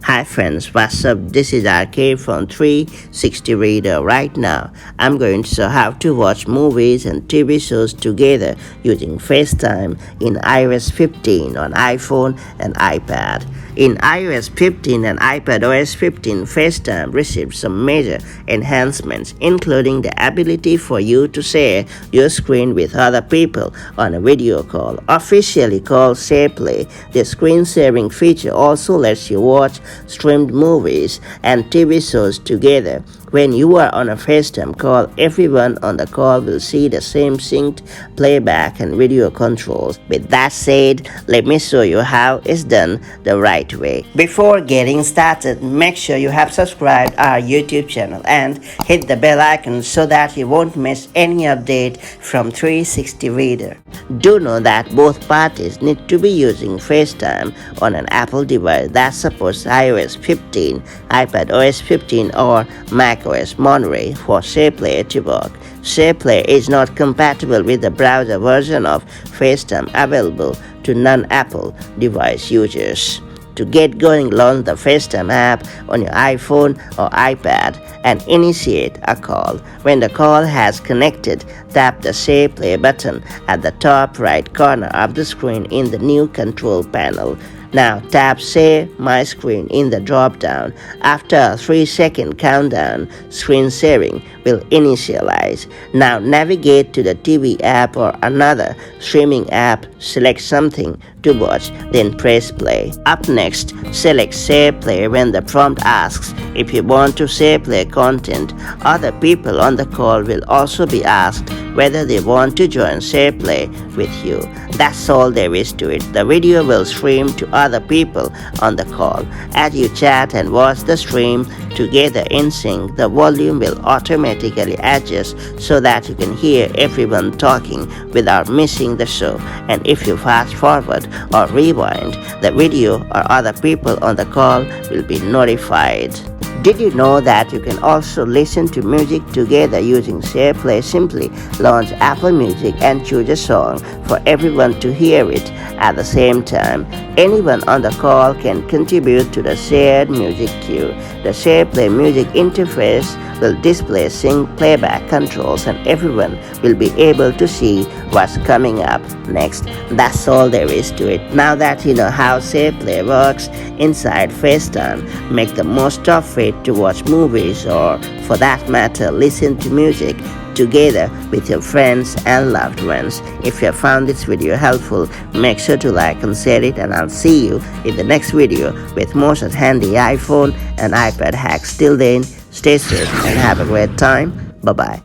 Hi friends, what's up? This is RK from 360 Reader. Right now, I'm going to show how to watch movies and TV shows together using FaceTime in iOS 15 on iPhone and iPad. In iOS 15 and iPadOS 15, FaceTime received some major enhancements, including the ability for you to share your screen with other people on a video call. Officially called SharePlay, the screen sharing feature also lets you watch streamed movies and TV shows together. When you are on a FaceTime call, everyone on the call will see the same synced playback and video controls. With that said, let me show you how it's done the right way. Before getting started, make sure you have subscribed our YouTube channel and hit the bell icon so that you won't miss any update from 360 Reader. Do know that both parties need to be using FaceTime on an Apple device that supports iOS 15, iPadOS 15 or macOS Monterey for SharePlay to work. SharePlay is not compatible with the browser version of FaceTime available to non-Apple device users. To get going, launch the FaceTime app on your iPhone or iPad and initiate a call. When the call has connected, tap the SharePlay button at the top right corner of the screen in the new control panel. Now tap Share My Screen in the drop-down. After a 3-second countdown, screen sharing will initialize. Now navigate to the TV app or another streaming app, select something to watch, then press play. Up next, select SharePlay when the prompt asks if you want to SharePlay content. Other people on the call will also be asked whether they want to join SharePlay with you. That's all there is to it. The video will stream to other people on the call. As you chat and watch the stream together in sync, the volume will automatically adjust so that you can hear everyone talking without missing the show. And if you fast forward or rewind the video, or other people on the call will be notified. Did you know that you can also listen to music together using SharePlay? Simply launch Apple Music and choose a song for everyone to hear it at the same time. Anyone on the call can contribute to the shared music queue. The SharePlay music interface will display sync playback controls and everyone will be able to see what's coming up next. That's all there is to it. Now that you know how SharePlay works inside FaceTime, make the most of it to watch movies or, for that matter, listen to music together with your friends and loved ones. If you have found this video helpful, make sure to like and share it, and I'll see you in the next video with more such handy iPhone and iPad hacks. Till then, stay safe and have a great time. Bye-bye.